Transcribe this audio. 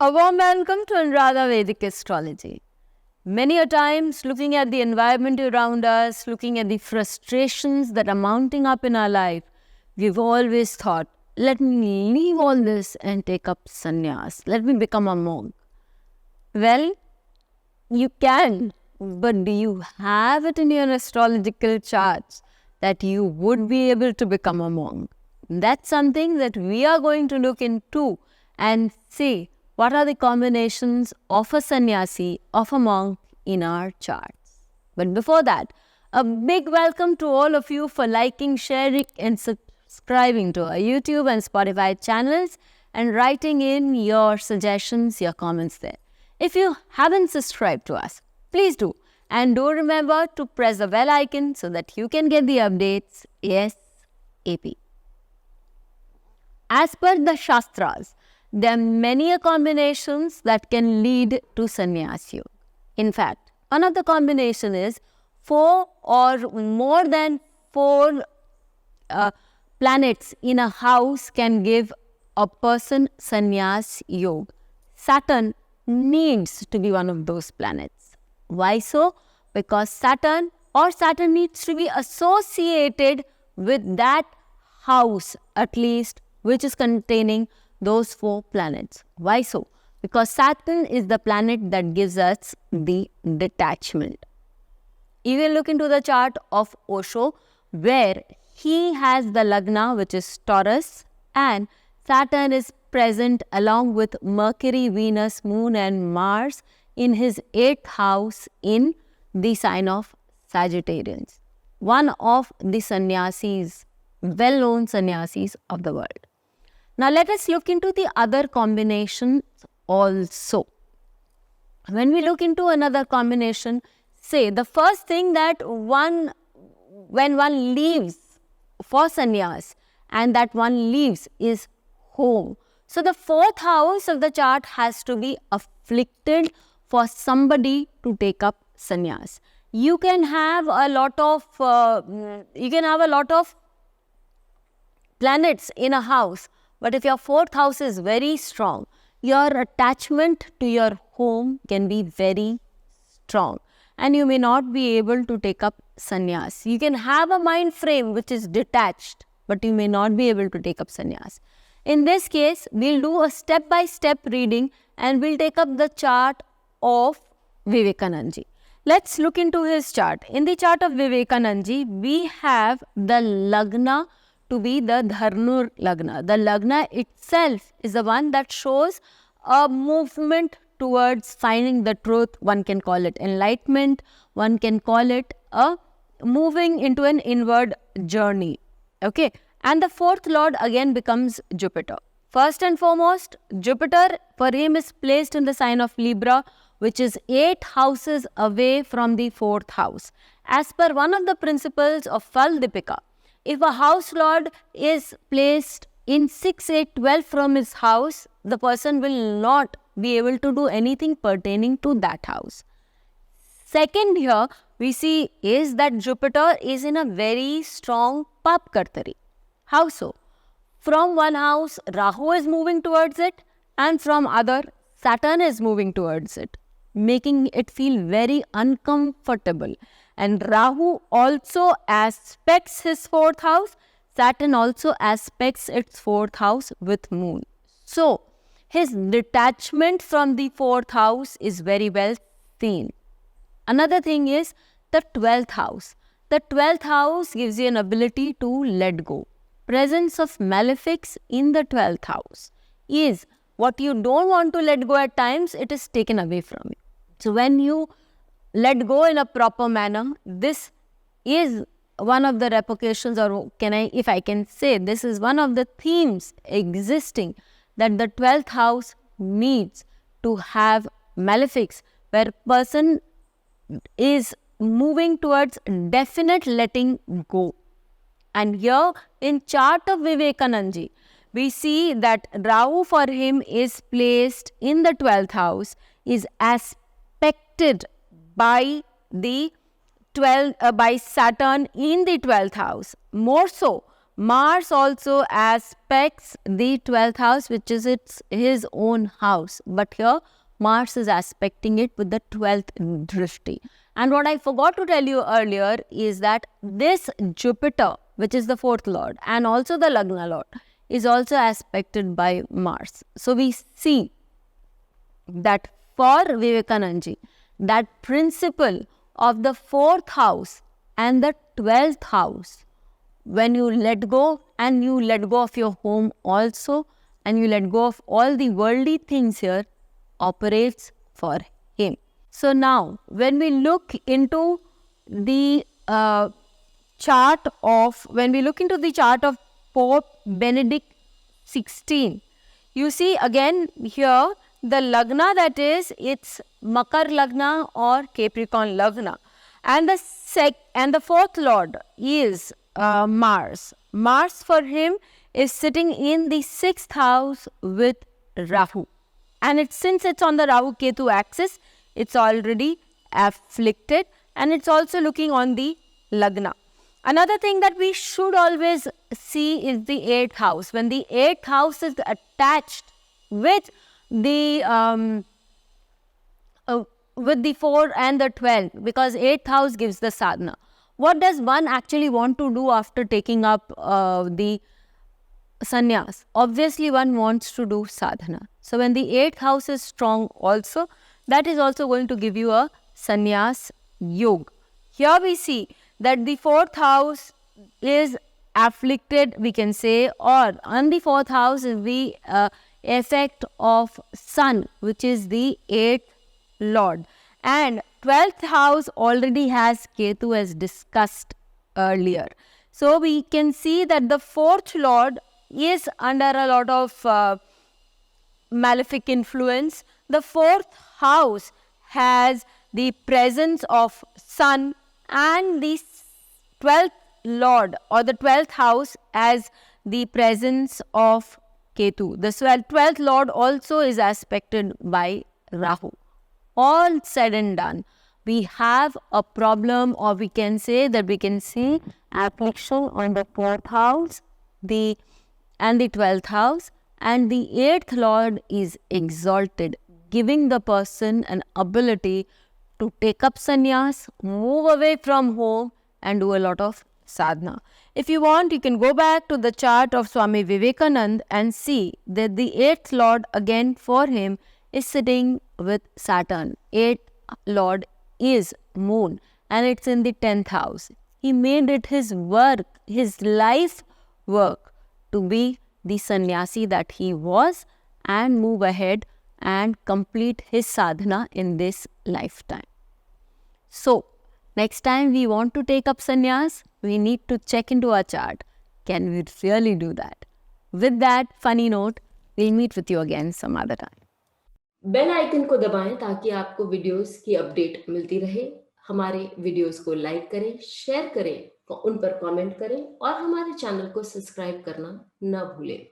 A warm welcome to Anuradha Vedic Astrology. Many a times, looking at the environment around us, looking at the frustrations that are mounting up in our life, we've always thought, let me leave all this and take up sannyas. Let me become a monk. Well, you can, but do you have it in your astrological charts that you would be able to become a monk? That's something that we are going to look into and see what are the combinations of a sannyasi, of a monk in our charts. But before that, a big welcome to all of you for liking, sharing and subscribing to our YouTube and Spotify channels and writing in your suggestions, your comments there. If you haven't subscribed to us, please do. And do remember to press the bell icon so that you can get the updates ASAP. As per the Shastras, there are many combinations that can lead to Sanyas Yog. In fact, one of the combination is 4 or more than 4 planets in a house can give a person Sanyas Yog. Saturn needs to be one of those planets. Why so? Because Saturn needs to be associated with that house at least, which is containing those 4 planets. Why so? Because Saturn is the planet that gives us the detachment. You will look into the chart of Osho where he has the Lagna, which is Taurus, and Saturn is present along with Mercury, Venus, Moon and Mars in his 8th house in the sign of Sagittarius. One of the sannyasis, well-known sannyasis of the world. Now let us look into the other combinations also. When we look into another combination, say the first thing that when one leaves for sannyas and that one leaves is home. So the 4th house of the chart has to be afflicted for somebody to take up sannyas. You can have a lot of planets in a house. But if your 4th house is very strong, your attachment to your home can be very strong and you may not be able to take up sannyas. You can have a mind frame which is detached, but you may not be able to take up sannyas. In this case, we'll do a step-by-step reading and we'll take up the chart of Vivekananda. Let's look into his chart. In the chart of Vivekananda, we have the Lagna to be the Dharnur Lagna. The Lagna itself is the one that shows a movement towards finding the truth. One can call it enlightenment. One can call it a moving into an inward journey. Okay. And the 4th lord again becomes Jupiter. First and foremost, Jupiter for him is placed in the sign of Libra, which is 8 houses away from the 4th house. As per one of the principles of Faldipika, if a house lord is placed in 6, 8, 12 from his house, the person will not be able to do anything pertaining to that house. Second here, we see is that Jupiter is in a very strong Papkartari. How so? From one house, Rahu is moving towards it and from other, Saturn is moving towards it, making it feel very uncomfortable. And Rahu also aspects his 4th house. Saturn also aspects its 4th house with Moon. So, his detachment from the 4th house is very well seen. Another thing is the 12th house. The 12th house gives you an ability to let go. Presence of malefics in the 12th house is what you don't want to let go at times, it is taken away from you. So, when you let go in a proper manner, this is one of the repercussions, or if I can say, this is one of the themes existing that the 12th house needs to have malefics, where person is moving towards definite letting go. And here in chart of Vivekananda, we see that Rahu for him is placed in the 12th house, is aspected by the by Saturn in the 12th house. More so, Mars also aspects the 12th house, which is his own house. But here, Mars is aspecting it with the 12th drishti. And what I forgot to tell you earlier is that this Jupiter, which is the 4th lord, and also the Lagna lord, is also aspected by Mars. So we see that for Vivekananda, that principle of the 4th house and the 12th house, when you let go, and you let go of your home also, and you let go of all the worldly things here, operates for him. So now, when we look into the chart of Pope Benedict XVI, you see again here the Lagna, that is, it's Makar Lagna or Capricorn Lagna, and the 4th lord is Mars. Mars for him is sitting in the 6th house with Rahu, and since it's on the Rahu-Ketu axis, it's already afflicted, and it's also looking on the Lagna. Another thing that we should always see is the 8th house. When the 8th house is attached with the 4 and the 12, because 8th house gives the sadhana. What does one actually want to do after taking up the sannyas? Obviously, one wants to do sadhana. So when the 8th house is strong also, that is also going to give you a Sanyas Yog. Here we see that the 4th house is afflicted, we can say, or on the 4th house is the effect of Sun, which is the 8th lord. And 12th house already has Ketu, as discussed earlier. So we can see that the 4th lord is under a lot of malefic influence. The 4th house has the presence of Sun, and the 12th lord or the 12th house has the presence of Ketu. The 12th lord also is aspected by Rahu. All said and done, we have a problem, or we can say that we can see affliction on the 4th house and the 12th house, and the 8th lord is exalted, giving the person an ability to take up sannyas, move away from home, and do a lot of sadhana. If you want, you can go back to the chart of Swami Vivekananda and see that the 8th lord again for him is sitting with Saturn. 8th lord is moon, and it's in the 10th house. He made it his work, his life work, to be the sannyasi that he was and move ahead and complete his sadhana in this lifetime. So, next time we want to take up sannyas, we need to check into our chart. Can we really do that? With that funny note, we'll meet with you again some other time. Bell icon को दबाएं ताकि आपको videos की update मिलती रहे। हमारे videos को like करें, शेयर करें, उन पर कमेंट करें और हमारे चैनल को सब्सक्राइब करना न भूलें।